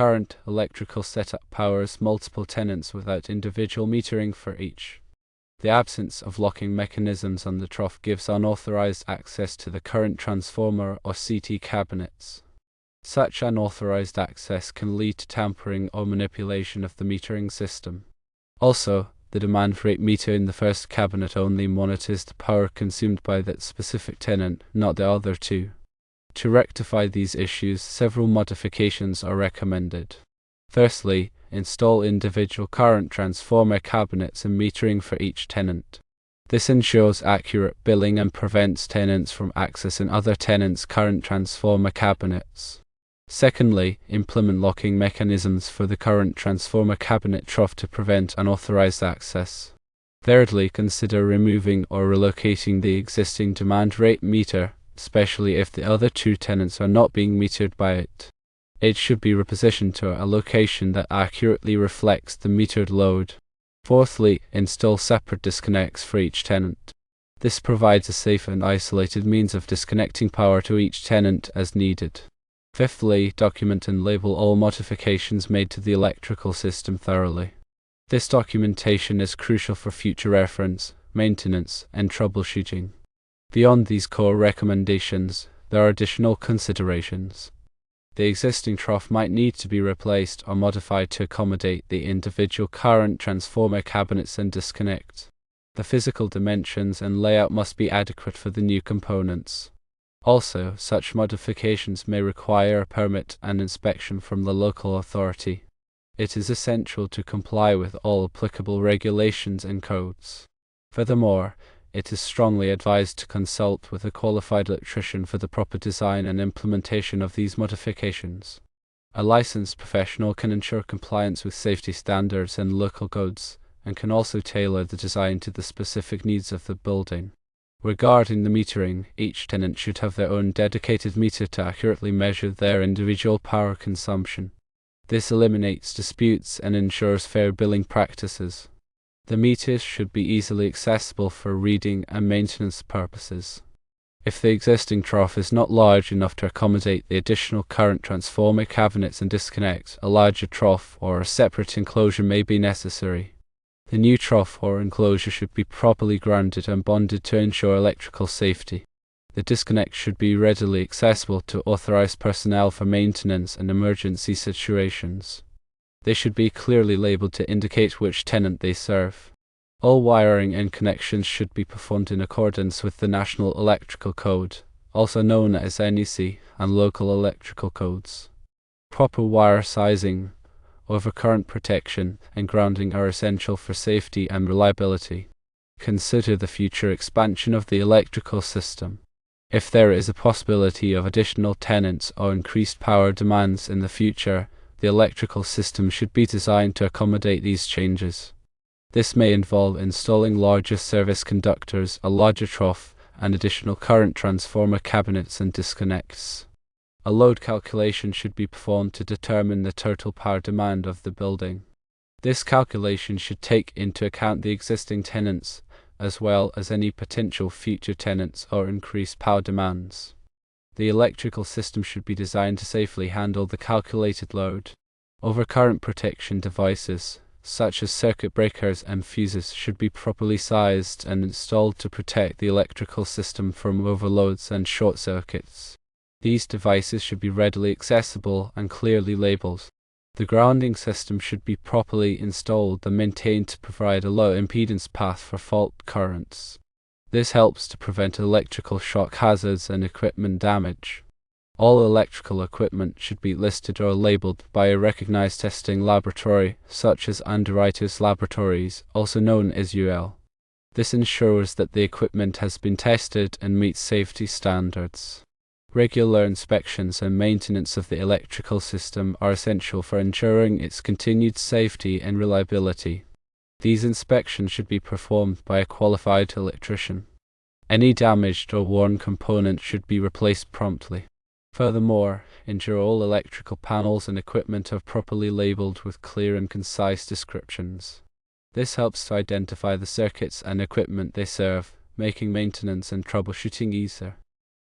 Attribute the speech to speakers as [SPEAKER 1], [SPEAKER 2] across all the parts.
[SPEAKER 1] current electrical setup powers multiple tenants without individual metering for each. The absence of locking mechanisms on the trough gives unauthorized access to the current transformer or CT cabinets. Such unauthorized access can lead to tampering or manipulation of the metering system. Also, the demand rate meter in the first cabinet only monitors the power consumed by that specific tenant, not the other two. To rectify these issues, several modifications are recommended. Firstly, install individual current transformer cabinets and metering for each tenant. This ensures accurate billing and prevents tenants from accessing other tenants' current transformer cabinets. Secondly, implement locking mechanisms for the current transformer cabinet trough to prevent unauthorized access. Thirdly, consider removing or relocating the existing demand rate meter, especially if the other two tenants are not being metered by it. It should be repositioned to a location that accurately reflects the metered load. Fourthly, install separate disconnects for each tenant. This provides a safe and isolated means of disconnecting power to each tenant as needed. Fifthly, document and label all modifications made to the electrical system thoroughly. This documentation is crucial for future reference, maintenance, and troubleshooting. Beyond these core recommendations, there are additional considerations. The existing trough might need to be replaced or modified to accommodate the individual current transformer cabinets and disconnect. The physical dimensions and layout must be adequate for the new components. Also, such modifications may require a permit and inspection from the local authority. It is essential to comply with all applicable regulations and codes. Furthermore, it is strongly advised to consult with a qualified electrician for the proper design and implementation of these modifications. A licensed professional can ensure compliance with safety standards and local codes, and can also tailor the design to the specific needs of the building. Regarding the metering, each tenant should have their own dedicated meter to accurately measure their individual power consumption. This eliminates disputes and ensures fair billing practices. The meters should be easily accessible for reading and maintenance purposes. If the existing trough is not large enough to accommodate the additional current transformer cabinets and disconnects, a larger trough or a separate enclosure may be necessary. The new trough or enclosure should be properly grounded and bonded to ensure electrical safety. The disconnect should be readily accessible to authorized personnel for maintenance and emergency situations. They should be clearly labeled to indicate which tenant they serve. All wiring and connections should be performed in accordance with the National Electrical Code, also known as NEC, and local electrical codes. Proper wire sizing, overcurrent protection, and grounding are essential for safety and reliability. Consider the future expansion of the electrical system. If there is a possibility of additional tenants or increased power demands in the future, the electrical system should be designed to accommodate these changes. This may involve installing larger service conductors, a larger trough, and additional current transformer cabinets and disconnects. A load calculation should be performed to determine the total power demand of the building. This calculation should take into account the existing tenants, as well as any potential future tenants or increased power demands. The electrical system should be designed to safely handle the calculated load. Overcurrent protection devices, such as circuit breakers and fuses, should be properly sized and installed to protect the electrical system from overloads and short circuits. These devices should be readily accessible and clearly labeled. The grounding system should be properly installed and maintained to provide a low impedance path for fault currents. This helps to prevent electrical shock hazards and equipment damage. All electrical equipment should be listed or labeled by a recognized testing laboratory, such as Underwriters Laboratories, also known as UL. This ensures that the equipment has been tested and meets safety standards. Regular inspections and maintenance of the electrical system are essential for ensuring its continued safety and reliability. These inspections should be performed by a qualified electrician. Any damaged or worn component should be replaced promptly. Furthermore, ensure all electrical panels and equipment are properly labeled with clear and concise descriptions. This helps to identify the circuits and equipment they serve, making maintenance and troubleshooting easier.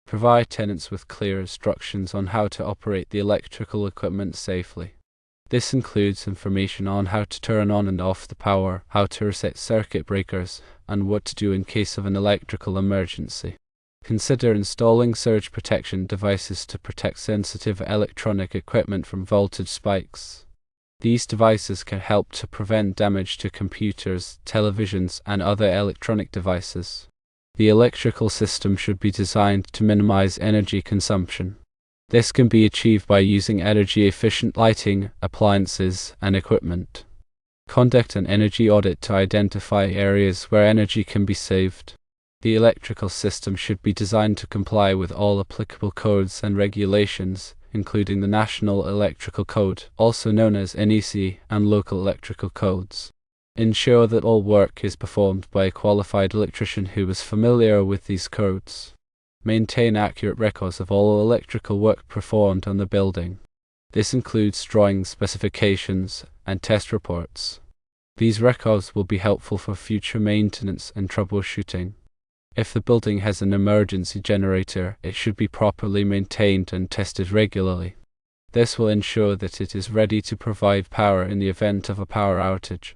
[SPEAKER 1] Provide tenants with clear instructions on how to operate the electrical equipment safely. This includes information on how to turn on and off the power, how to reset circuit breakers, and what to do in case of an electrical emergency. Consider installing surge protection devices to protect sensitive electronic equipment from voltage spikes. These devices can help to prevent damage to computers, televisions, and other electronic devices. The electrical system should be designed to minimize energy consumption. This can be achieved by using energy-efficient lighting, appliances, and equipment. Conduct an energy audit to identify areas where energy can be saved. The electrical system should be designed to comply with all applicable codes and regulations, including the National Electrical Code, also known as NEC, and local electrical codes. Ensure that all work is performed by a qualified electrician who is familiar with these codes. Maintain accurate records of all electrical work performed on the building. This includes drawings, specifications, and test reports. These records will be helpful for future maintenance and troubleshooting. If the building has an emergency generator, it should be properly maintained and tested regularly. This will ensure that it is ready to provide power in the event of a power outage.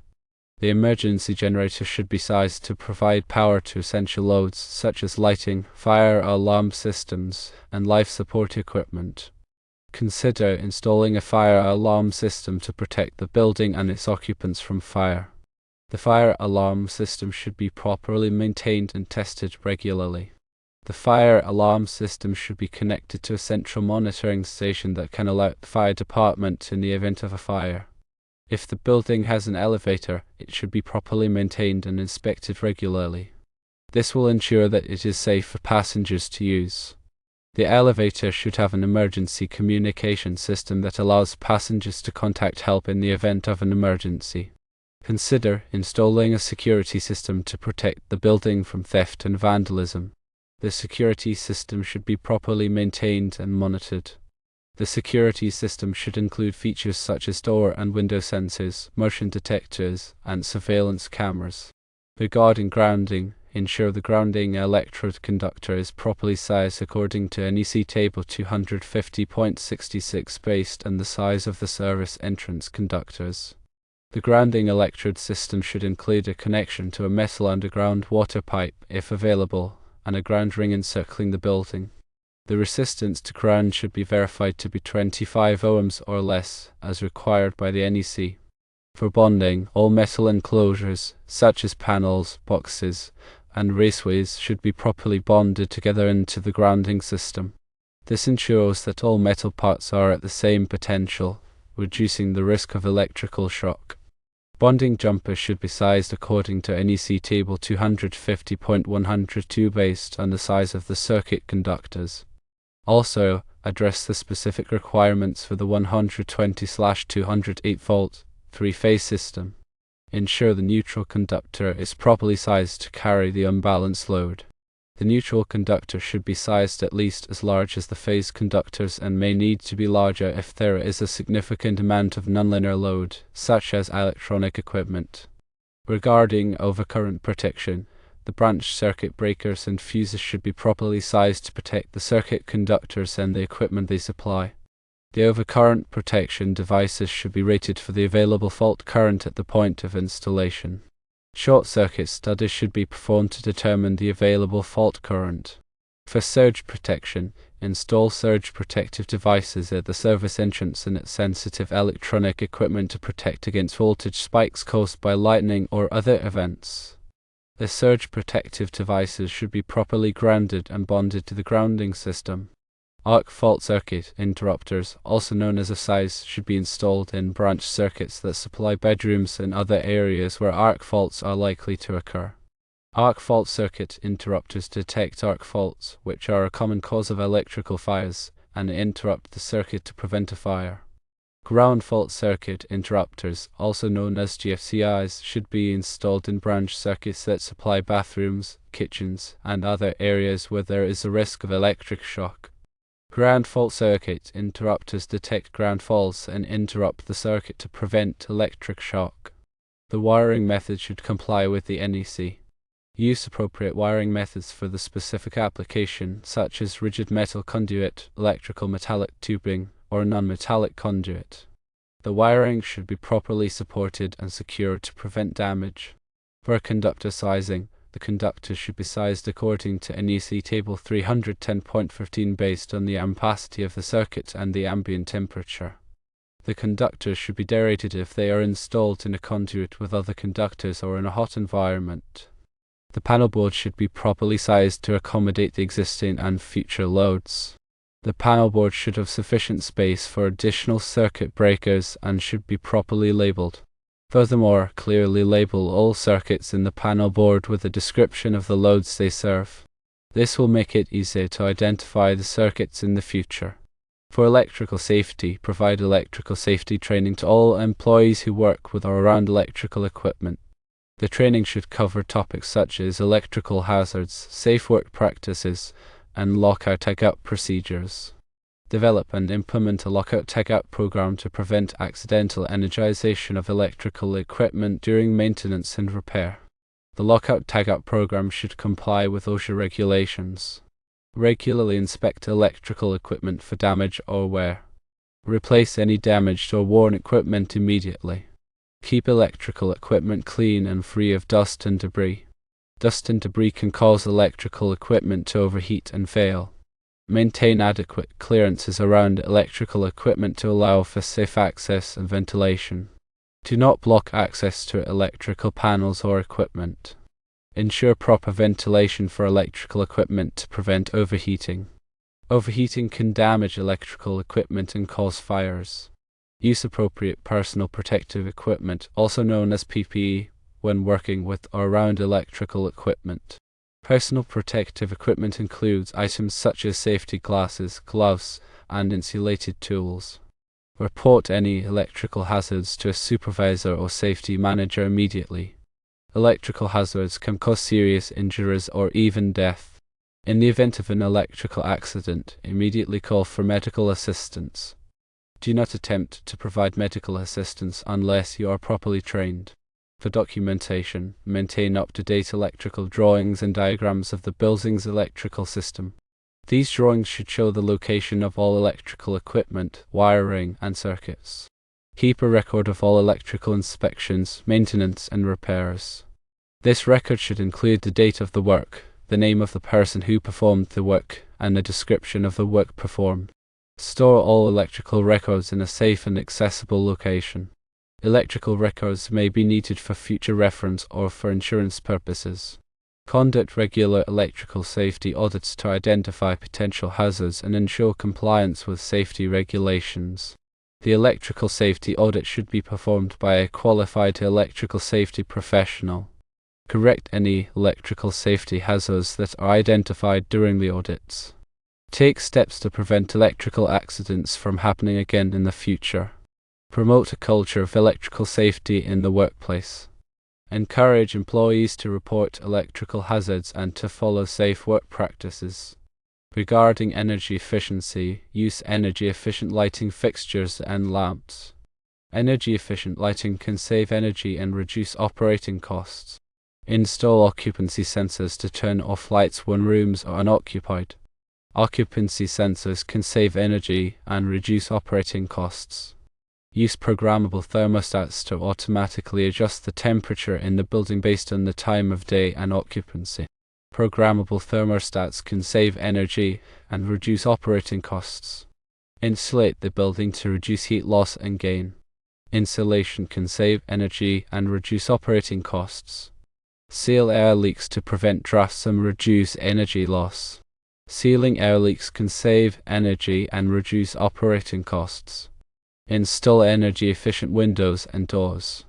[SPEAKER 1] The emergency generator should be sized to provide power to essential loads such as lighting, fire alarm systems, and life support equipment. Consider installing a fire alarm system to protect the building and its occupants from fire. The fire alarm system should be properly maintained and tested regularly. The fire alarm system should be connected to a central monitoring station that can alert the fire department in the event of a fire. If the building has an elevator, it should be properly maintained and inspected regularly. This will ensure that it is safe for passengers to use. The elevator should have an emergency communication system that allows passengers to contact help in the event of an emergency. Consider installing a security system to protect the building from theft and vandalism. The security system should be properly maintained and monitored. The security system should include features such as door and window sensors, motion detectors, and surveillance cameras. Regarding grounding, ensure the grounding electrode conductor is properly sized according to NEC Table 250.66 based on the size of the service entrance conductors. The grounding electrode system should include a connection to a metal underground water pipe, if available, and a ground ring encircling the building. The resistance to ground should be verified to be 25 ohms or less, as required by the NEC. For bonding, all metal enclosures, such as panels, boxes, and raceways, should be properly bonded together into the grounding system. This ensures that all metal parts are at the same potential, reducing the risk of electrical shock. Bonding jumpers should be sized according to NEC Table 250.102 based on the size of the circuit conductors. Also, address the specific requirements for the 120/208 volt, three-phase system. Ensure the neutral conductor is properly sized to carry the unbalanced load. The neutral conductor should be sized at least as large as the phase conductors and may need to be larger if there is a significant amount of nonlinear load, such as electronic equipment. Regarding overcurrent protection, the branch circuit breakers and fuses should be properly sized to protect the circuit conductors and the equipment they supply. The overcurrent protection devices should be rated for the available fault current at the point of installation. Short circuit studies should be performed to determine the available fault current. For surge protection, install surge protective devices at the service entrance and at sensitive electronic equipment to protect against voltage spikes caused by lightning or other events. The surge protective devices should be properly grounded and bonded to the grounding system. Arc fault circuit interrupters, also known as ASICs, should be installed in branch circuits that supply bedrooms and other areas where arc faults are likely to occur. Arc fault circuit interrupters detect arc faults, which are a common cause of electrical fires, and interrupt the circuit to prevent a fire. Ground fault circuit interrupters, also known as GFCIs, should be installed in branch circuits that supply bathrooms, kitchens, and other areas where there is a risk of electric shock. Ground fault circuit interrupters detect ground faults and interrupt the circuit to prevent electric shock. The wiring method should comply with the NEC. Use appropriate wiring methods for the specific application, such as rigid metal conduit, electrical metallic tubing, or non-metallic conduit. The wiring should be properly supported and secured to prevent damage. For conductor sizing, the conductor should be sized according to NEC Table 310.15 based on the ampacity of the circuit and the ambient temperature. The conductors should be derated if they are installed in a conduit with other conductors or in a hot environment. The panel board should be properly sized to accommodate the existing and future loads. The panel board should have sufficient space for additional circuit breakers and should be properly labeled. Furthermore, clearly label all circuits in the panel board with a description of the loads they serve. This will make it easier to identify the circuits in the future. For electrical safety, provide electrical safety training to all employees who work with or around electrical equipment. The training should cover topics such as electrical hazards, safe work practices, and lockout-tagout procedures. Develop and implement a lockout-tagout program to prevent accidental energization of electrical equipment during maintenance and repair. The lockout-tagout program should comply with OSHA regulations. Regularly inspect electrical equipment for damage or wear. Replace any damaged or worn equipment immediately. Keep electrical equipment clean and free of dust and debris. Dust and debris can cause electrical equipment to overheat and fail. Maintain adequate clearances around electrical equipment to allow for safe access and ventilation. Do not block access to electrical panels or equipment. Ensure proper ventilation for electrical equipment to prevent overheating. Overheating can damage electrical equipment and cause fires. Use appropriate personal protective equipment, also known as PPE, when working with or around electrical equipment. Personal protective equipment includes items such as safety glasses, gloves, and insulated tools. Report any electrical hazards to a supervisor or safety manager immediately. Electrical hazards can cause serious injuries or even death. In the event of an electrical accident, immediately call for medical assistance. Do not attempt to provide medical assistance unless you are properly trained. For documentation, maintain up-to-date electrical drawings and diagrams of the building's electrical system. These drawings should show the location of all electrical equipment, wiring, and circuits. Keep a record of all electrical inspections, maintenance, and repairs. This record should include the date of the work, the name of the person who performed the work, and a description of the work performed. Store all electrical records in a safe and accessible location. Electrical records may be needed for future reference or for insurance purposes. Conduct regular electrical safety audits to identify potential hazards and ensure compliance with safety regulations. The electrical safety audit should be performed by a qualified electrical safety professional. Correct any electrical safety hazards that are identified during the audits. Take steps to prevent electrical accidents from happening again in the future. Promote a culture of electrical safety in the workplace. Encourage employees to report electrical hazards and to follow safe work practices. Regarding energy efficiency, use energy-efficient lighting fixtures and lamps. Energy-efficient lighting can save energy and reduce operating costs. Install occupancy sensors to turn off lights when rooms are unoccupied. Occupancy sensors can save energy and reduce operating costs. Use programmable thermostats to automatically adjust the temperature in the building based on the time of day and occupancy. Programmable thermostats can save energy and reduce operating costs. Insulate the building to reduce heat loss and gain. Insulation can save energy and reduce operating costs. Seal air leaks to prevent drafts and reduce energy loss. Sealing air leaks can save energy and reduce operating costs. Install energy-efficient windows and doors.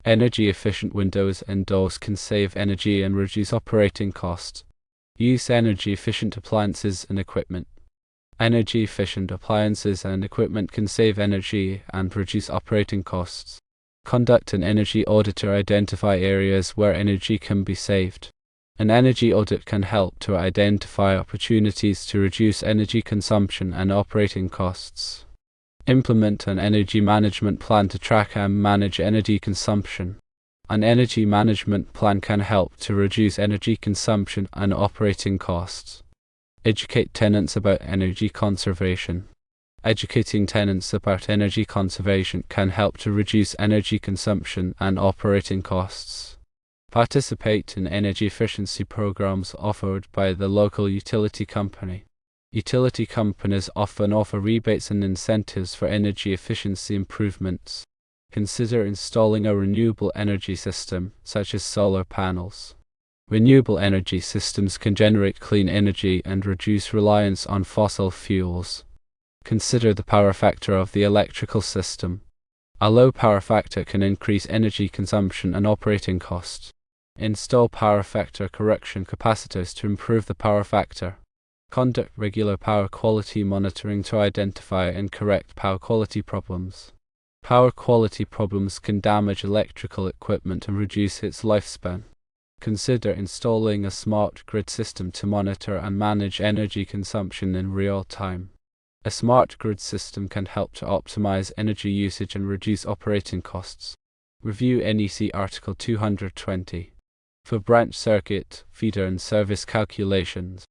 [SPEAKER 1] Energy-efficient windows and doors can save energy and reduce operating costs. Use energy-efficient appliances and equipment. Energy-efficient appliances and equipment can save energy and reduce operating costs. Conduct an energy audit to identify areas where energy can be saved. An energy audit can help to identify opportunities to reduce energy consumption and operating costs. Implement an energy management plan to track and manage energy consumption. An energy management plan can help to reduce energy consumption and operating costs. Educate tenants about energy conservation. Educating tenants about energy conservation can help to reduce energy consumption and operating costs. Participate in energy efficiency programs offered by the local utility company. Utility companies often offer rebates and incentives for energy efficiency improvements. Consider installing a renewable energy system, such as solar panels. Renewable energy systems can generate clean energy and reduce reliance on fossil fuels. Consider the power factor of the electrical system. A low power factor can increase energy consumption and operating costs. Install power factor correction capacitors to improve the power factor. Conduct regular power quality monitoring to identify and correct power quality problems. Power quality problems can damage electrical equipment and reduce its lifespan. Consider installing a smart grid system to monitor and manage energy consumption in real time. A smart grid system can help to optimize energy usage and reduce operating costs. Review NEC Article 220. For branch circuit, feeder and service calculations,